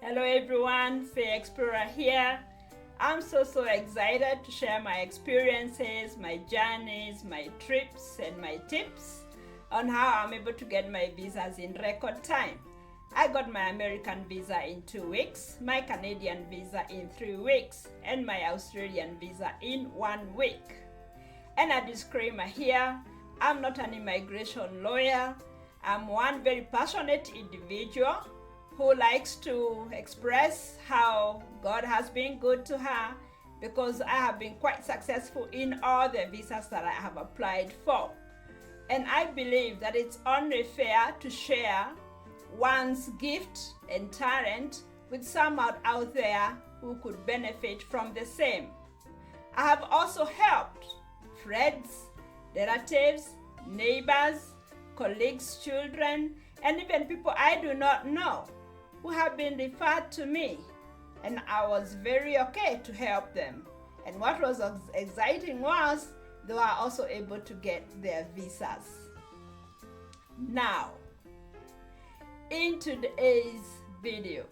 Hello everyone, Faye Explorer here. I'm so excited to share my experiences, my journeys, my trips and my tips on how I'm able to get my visas in record time. I got my American visa in 2 weeks, my Canadian visa in 3 weeks, and my Australian visa in 1 week. And a disclaimer here, I'm not an immigration lawyer. I'm one very passionate individual who likes to express how God has been good to her, because I have been quite successful in all the visas that I have applied for. And I believe that it's only fair to share one's gift and talent with someone out there who could benefit from the same. I have also helped friends, relatives, neighbors, colleagues, children, and even people I do not know who have been referred to me, and I was very okay to help them. And what was exciting was they were also able to get their visas. Now, in today's video,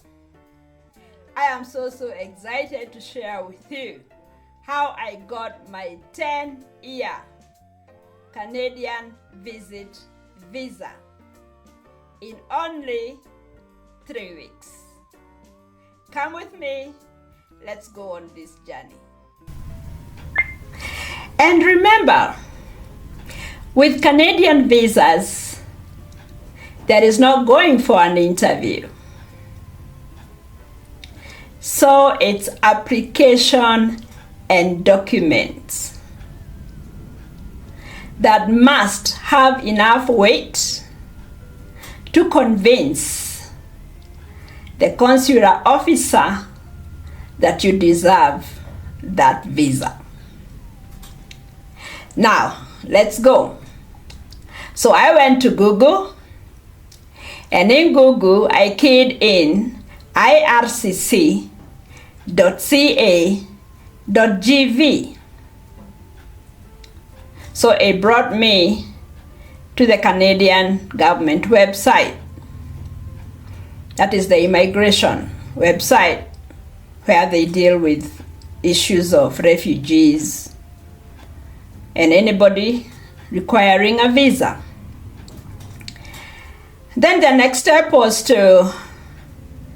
I am so excited to share with you how I got my 10-year Canadian visit visa in only 3 weeks. Come with me, let's go on this journey. And remember, with Canadian visas, there is no going for an interview. So it's application and documents that must have enough weight to convince the consular officer that you deserve that visa. Now, let's go. So I went to Google, and in Google I keyed in ircc.ca.gv. So it brought me to the Canadian government website. That is the immigration website where they deal with issues of refugees and anybody requiring a visa. Then the next step was to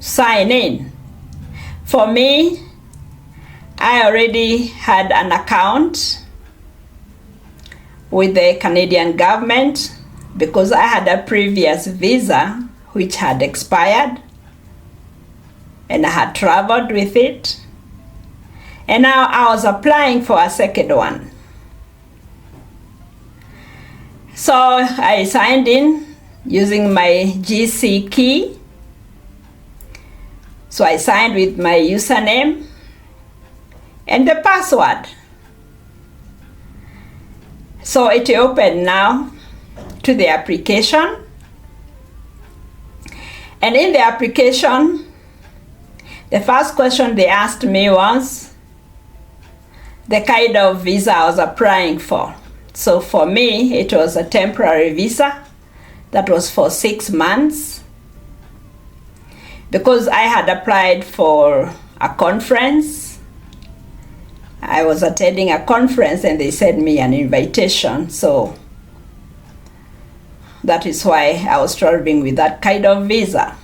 sign in. For me, I already had an account with the Canadian government because I had a previous visa which had expired, and I had traveled with it, and now I was applying for a second one. So I signed in using my GC key. So I signed with my username and the password. So it opened now to the application. And in the application, the first question they asked me was the kind of visa I was applying for. So for me, it was a temporary visa that was for 6 months, because I had applied for a conference. I was attending a conference and they sent me an invitation. So that is why I was traveling with that kind of visa.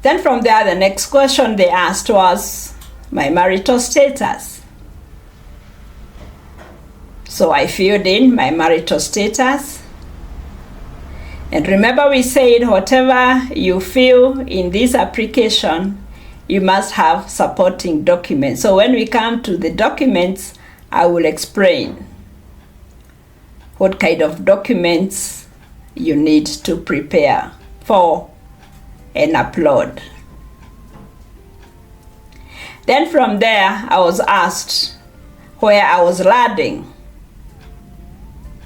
Then from there, the next question they asked was my marital status. So I filled in my marital status. And remember, we said whatever you fill in this application, you must have supporting documents. So when we come to the documents, I will explain what kind of documents you need to prepare for and upload. Then from there, I was asked where I was landing.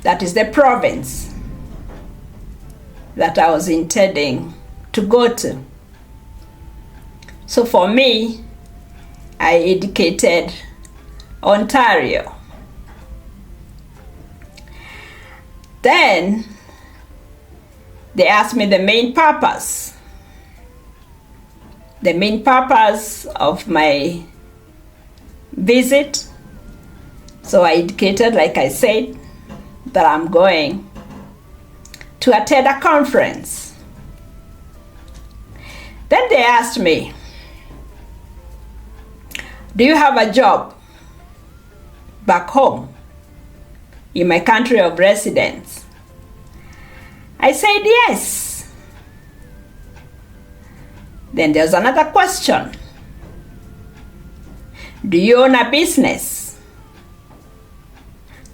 That is the province that I was intending to go to. So for me, I indicated Ontario. Then they asked me the main purpose the main purpose of my visit. So I indicated, like I said, that I'm going to attend a conference. Then they asked me, do you have a job back home in my country of residence? I said yes. Then there's another question. Do you own a business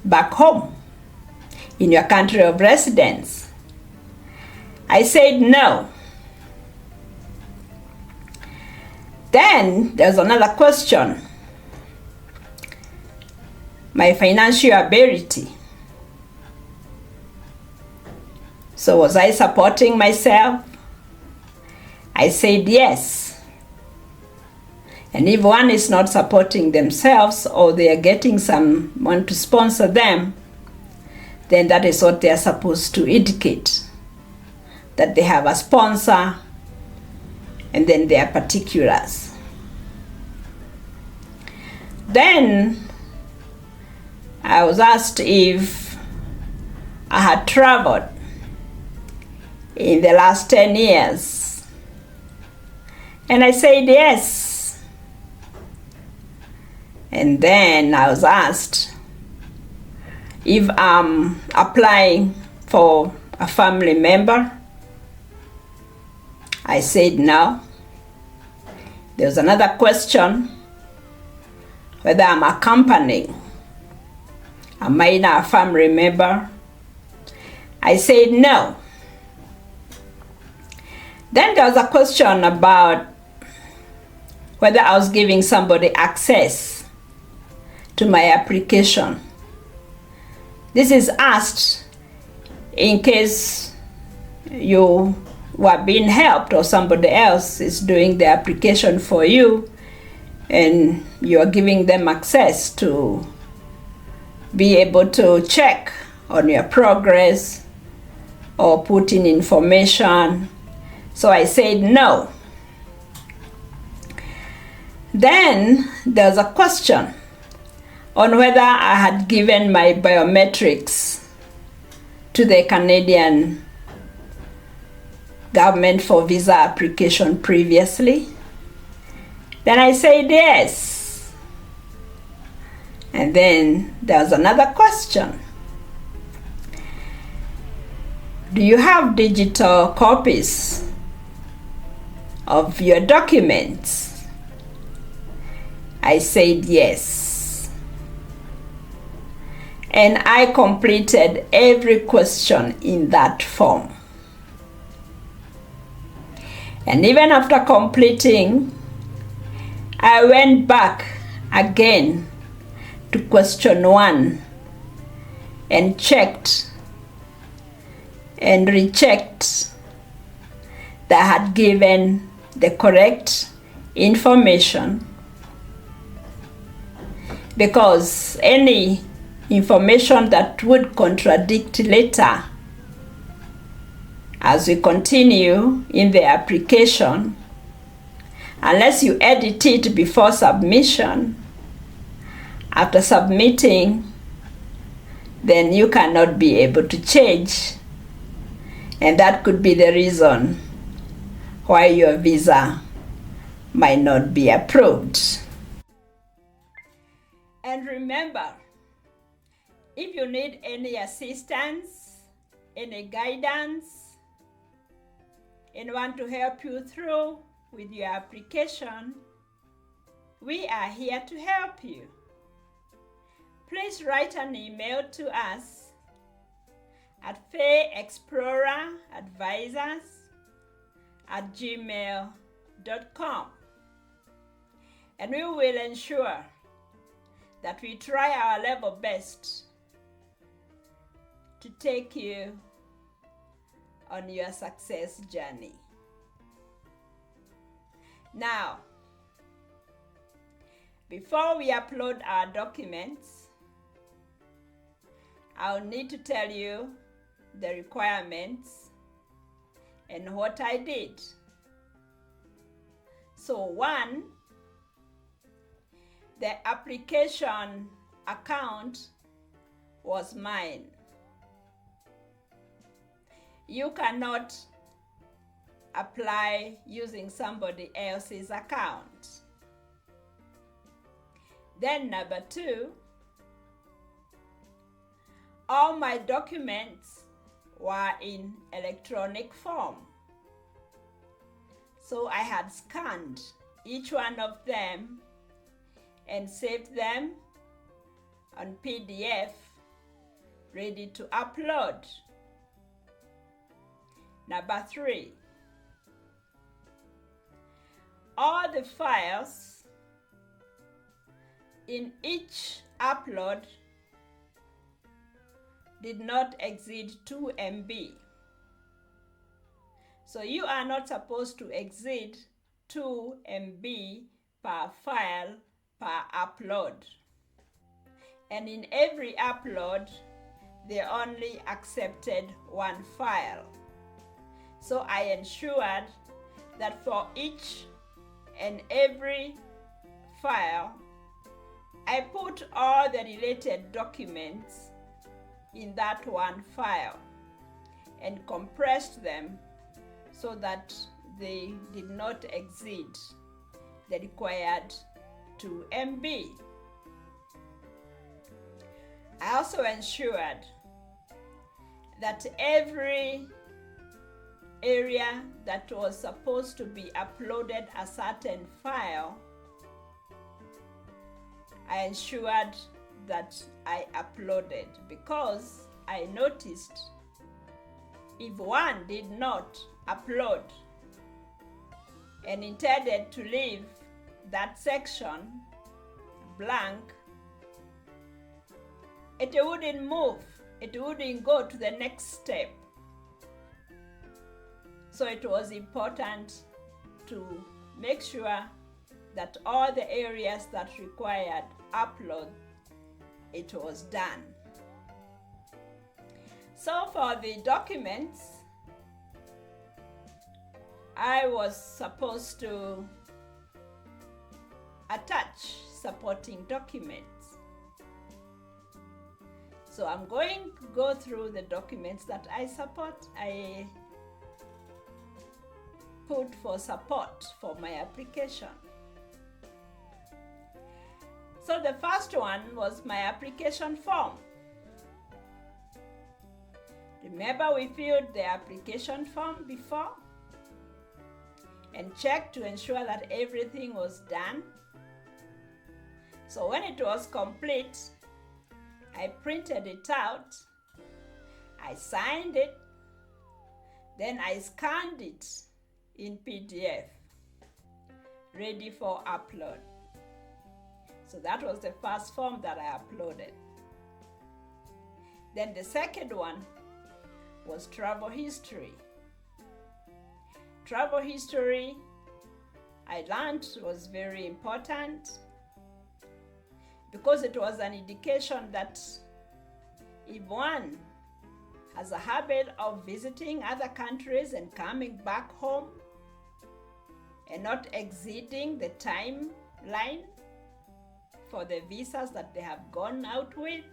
back home in your country of residence? I said no. Then there's another question. My financial ability. So was I supporting myself? I said yes. And if one is not supporting themselves or they are getting someone to sponsor them, then that is what they are supposed to indicate. That they have a sponsor and then their particulars. Then I was asked if I had traveled in the last 10 years. And I said yes. And then I was asked if I'm applying for a family member. I said no. There was another question, whether I'm accompanying a minor family member. I said no. Then there was a question about whether I was giving somebody access to my application. This is asked in case you were being helped or somebody else is doing the application for you and you are giving them access to be able to check on your progress or put in information. So I said no. Then there's a question on whether I had given my biometrics to the Canadian government for visa application previously. Then I said yes. And then there's another question. Do you have digital copies of your documents? I said yes. And I completed every question in that form. And even after completing, I went back again to question 1 and checked and rechecked that I had given the correct information, because any information that would contradict later as we continue in the application, unless you edit it before submission, after submitting, then you cannot be able to change. And that could be the reason why your visa might not be approved. And remember, if you need any assistance, any guidance, and want to help you through with your application, we are here to help you. Please write an email to us at fairexploreradvisors@gmail.com, and we will ensure that we try our level best to take you on your success journey. Now, before we upload our documents, I'll need to tell you the requirements and what I did. So one, the application account was mine. You cannot apply using somebody else's account. Then number two, all my documents were in electronic form. So I had scanned each one of them and saved them on PDF, ready to upload. Number three, all the files in each upload did not exceed 2 MB. So you are not supposed to exceed 2 MB per file per upload. And in every upload, they only accepted one file. So I ensured that for each and every file, I put all the related documents in that one file and compressed them so that they did not exceed the required 2 MB. I also ensured that every area that was supposed to be uploaded a certain file, I ensured that I uploaded, because I noticed if one did not upload and intended to leave that section blank, it wouldn't move, it wouldn't go to the next step. So it was important to make sure that all the areas that required upload, it was done. So for the documents, I was supposed to attach supporting documents. So I'm going to go through the documents that I put for support for my application. So the first one was my application form. Remember, we filled the application form before and checked to ensure that everything was done. So when it was complete, I printed it out, I signed it, then I scanned it in PDF, ready for upload. So that was the first form that I uploaded. Then the second one was travel history. Travel history, I learned, was very important because it was an indication that if one has a habit of visiting other countries and coming back home and not exceeding the timeline for the visas that they have gone out with,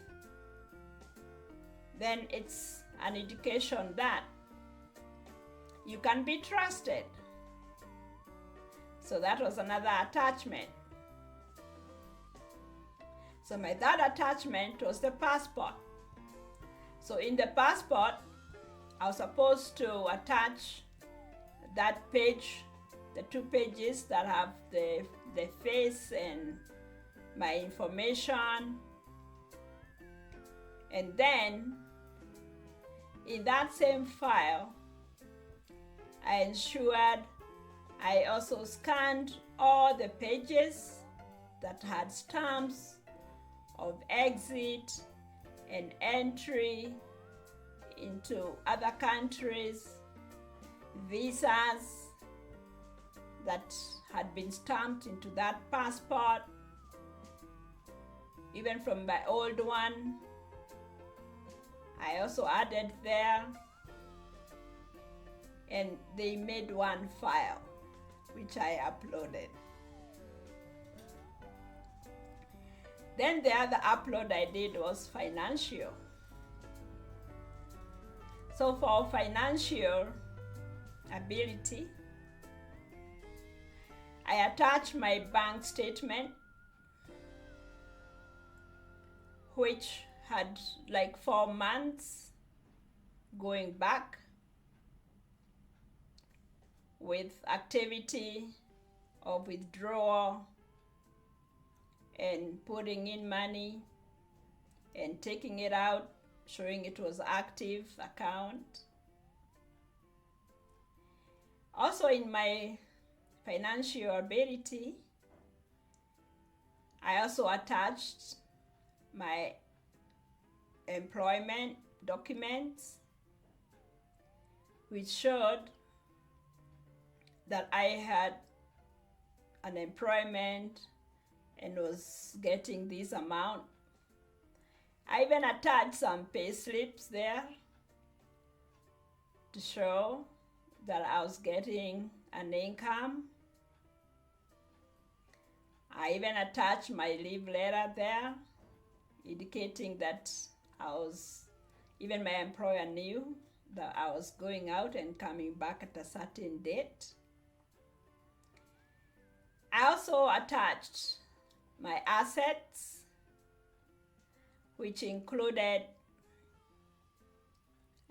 then it's an indication that you can be trusted. So that was another attachment. So my third attachment was the passport. So in the passport, I was supposed to attach that page, the 2 pages that have the face and my information. And then in that same file, I ensured I also scanned all the pages that had stamps of exit and entry into other countries, visas that had been stamped into that passport, even from my old one. I also added there, and they made one file. which I uploaded. Then the other upload I did was financial. So for financial ability, I attached my bank statement, which had like 4 months going back with activity of withdrawal and putting in money and taking it out, showing it was active account. Also in my financial ability, I also attached my employment documents, which showed that I had an employment and was getting this amount. I even attached some pay slips there to show that I was getting an income. I even attached my leave letter there, indicating that even my employer knew that I was going out and coming back at a certain date. I also attached my assets, which included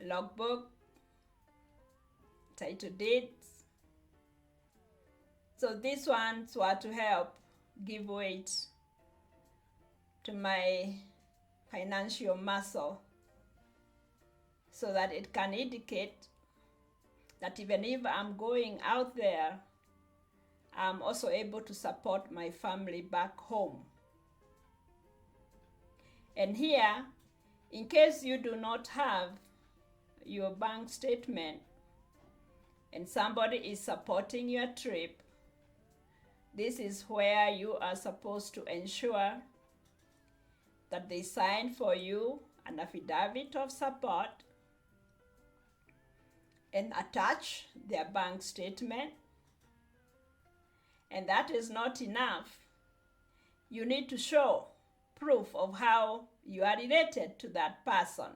logbook, title deeds. So these ones were to help give weight to my financial muscle, so that it can indicate that even if I'm going out there, I'm also able to support my family back home. And here, in case you do not have your bank statement and somebody is supporting your trip, this is where you are supposed to ensure that they sign for you an affidavit of support and attach their bank statement. And that is not enough. You need to show proof of how you are related to that person.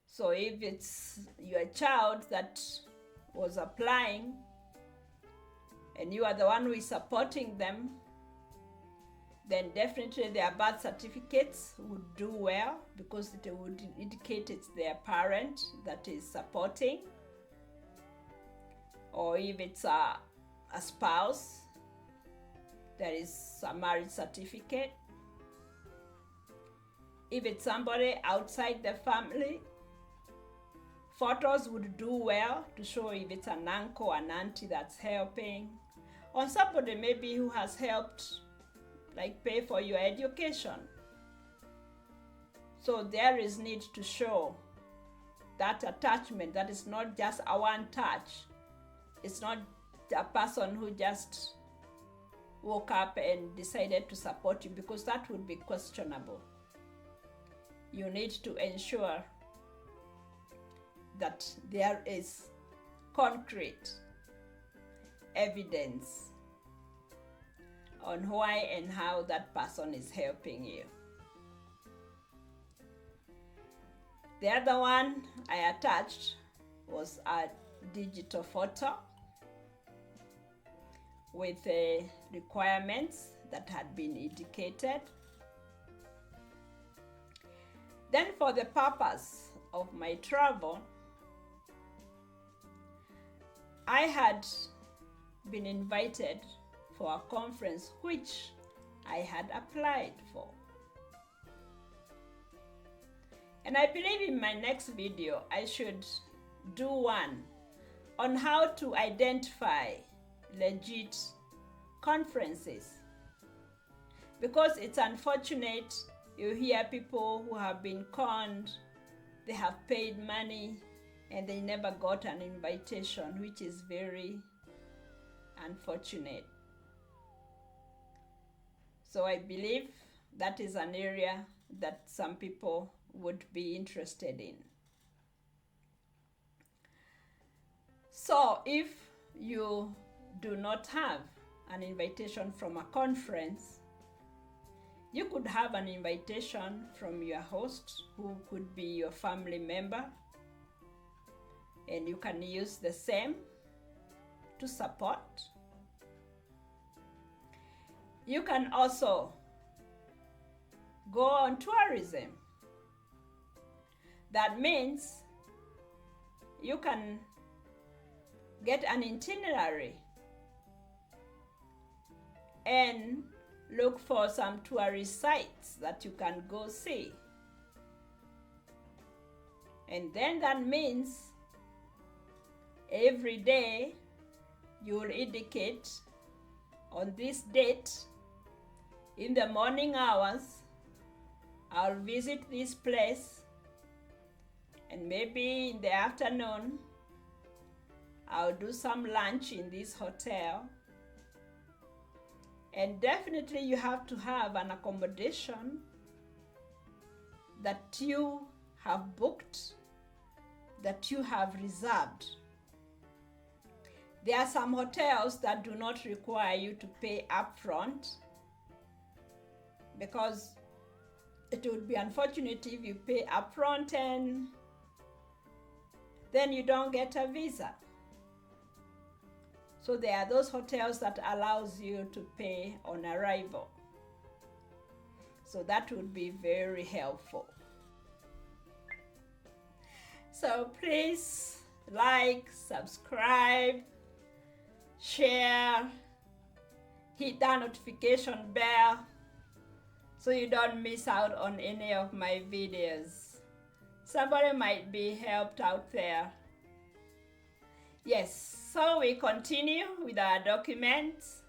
So if it's your child that was applying and you are the one who is supporting them, then definitely their birth certificates would do well, because it would indicate it's their parent that is supporting. Or if it's a spouse, there is a marriage certificate. If it's somebody outside the family, photos would do well to show if it's an uncle, an auntie that's helping, or somebody maybe who has helped, like pay for your education. So there is need to show that attachment, that is not just a one touch. It's not a person who just woke up and decided to support you, because that would be questionable. You need to ensure that there is concrete evidence on why and how that person is helping you. The other one I attached was a digital photo with the requirements that had been indicated. Then for the purpose of my travel, I had been invited for a conference which I had applied for. And I believe in my next video I should do one on how to identify legit conferences, because it's unfortunate you hear people who have been conned, they have paid money and they never got an invitation, which is very unfortunate. So I believe that is an area that some people would be interested in. So if you do not have an invitation from a conference, you could have an invitation from your host, who could be your family member, and you can use the same to support. You can also go on tourism. That means you can get an itinerary and look for some tourist sites that you can go see. And then that means every day you will indicate, on this date, in the morning hours, I'll visit this place, and maybe in the afternoon, I'll do some lunch in this hotel. And definitely you have to have an accommodation that you have booked, that you have reserved. There are some hotels that do not require you to pay upfront, because it would be unfortunate if you pay upfront and then you don't get a visa. So there are those hotels that allows you to pay on arrival. So that would be very helpful. So please like, subscribe, share, hit that notification bell so you don't miss out on any of my videos. Somebody might be helped out there. Yes, so we continue with our documents.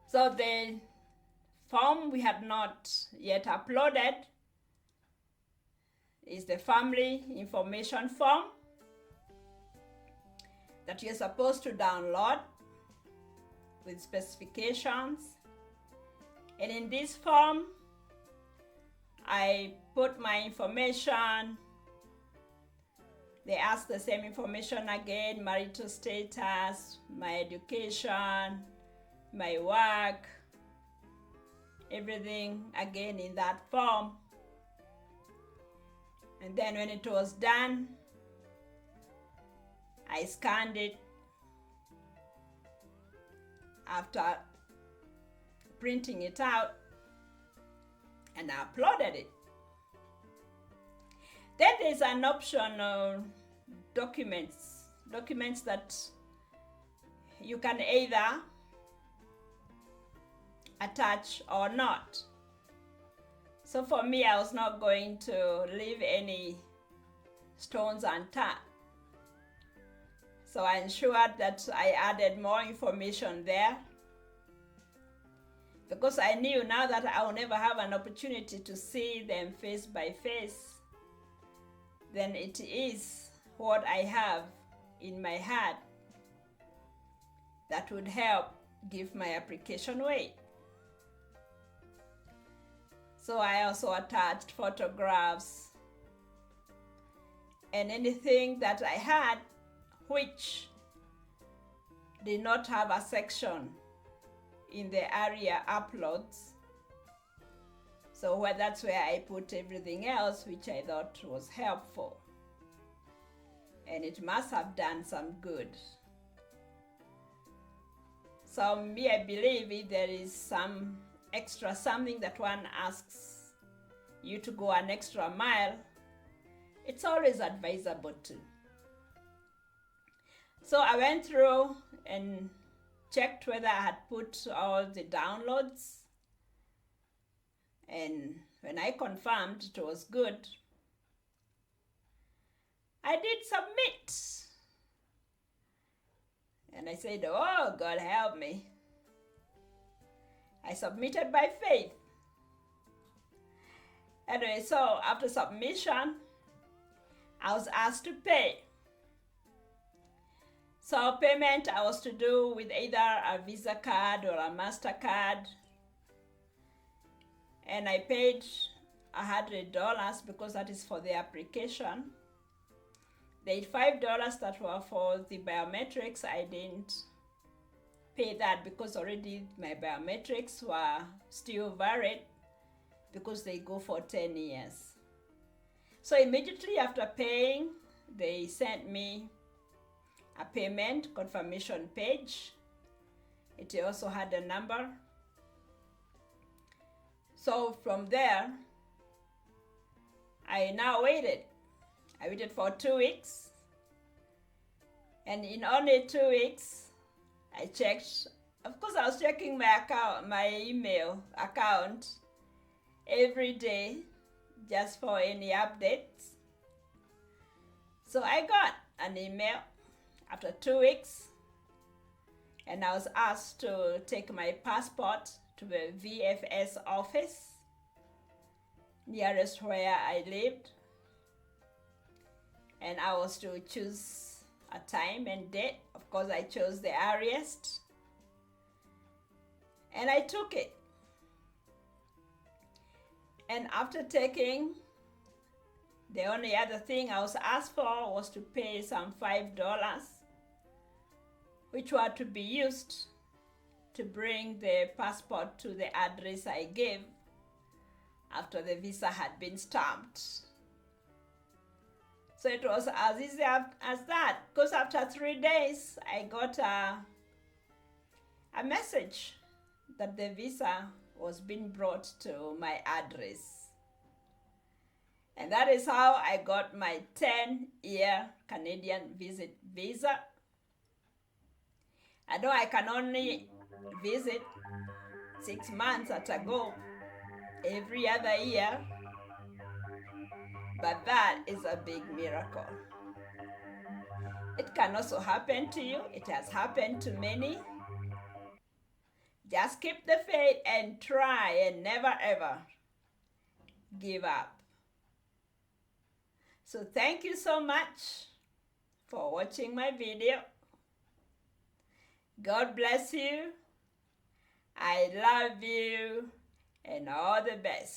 So the form we had not yet uploaded is the family information form that you're supposed to download with specifications. And in this form, I put my information. They ask the same information again: marital status, my education, my work, everything again in that form. And then when it was done, I scanned it after printing it out, and I uploaded it. Then there's an option of documents that you can either attach or not. So for me, I was not going to leave any stones unturned. So I ensured that I added more information there, because I knew now that I will never have an opportunity to see them face by face. Then it is what I have in my heart that would help give my application weight. So I also attached photographs and anything that I had which did not have a section in the area uploads. So that's where I put everything else, which I thought was helpful. And it must have done some good. So me, I believe if there is some extra something that one asks you to go an extra mile, it's always advisable to. So I went through and checked whether I had put all the downloads, and when I confirmed it was good, I did submit. And I said, oh, God help me. I submitted by faith. Anyway, so after submission, I was asked to pay. So payment I was to do with either a Visa card or a MasterCard. And I paid $100 because that is for the application. the $5 that were for the biometrics, I didn't pay that because already my biometrics were still valid because they go for 10 years. So immediately after paying, they sent me a payment confirmation page. It also had a number. So from there, I now waited. I waited for 2 weeks. And in only 2 weeks, I checked. Of course, I was checking my account, my email account every day just for any updates. So I got an email after 2 weeks, and I was asked to take my passport to the VFS office nearest where I lived, and I was to choose a time and date. Of course, I chose the earliest, and I took it. And after taking, the only other thing I was asked for was to pay some $5, which were to be used to bring the passport to the address I gave after the visa had been stamped. So it was as easy as that, because after 3 days, I got a message that the visa was being brought to my address. And that is how I got my 10-year Canadian visit visa. I know I can only visit 6 months at a go every other year, but that is a big miracle. It can also happen to you. It has happened to many. Just keep the faith and try and never ever give up. So thank you so much for watching my video. God bless you. I love you and all the best.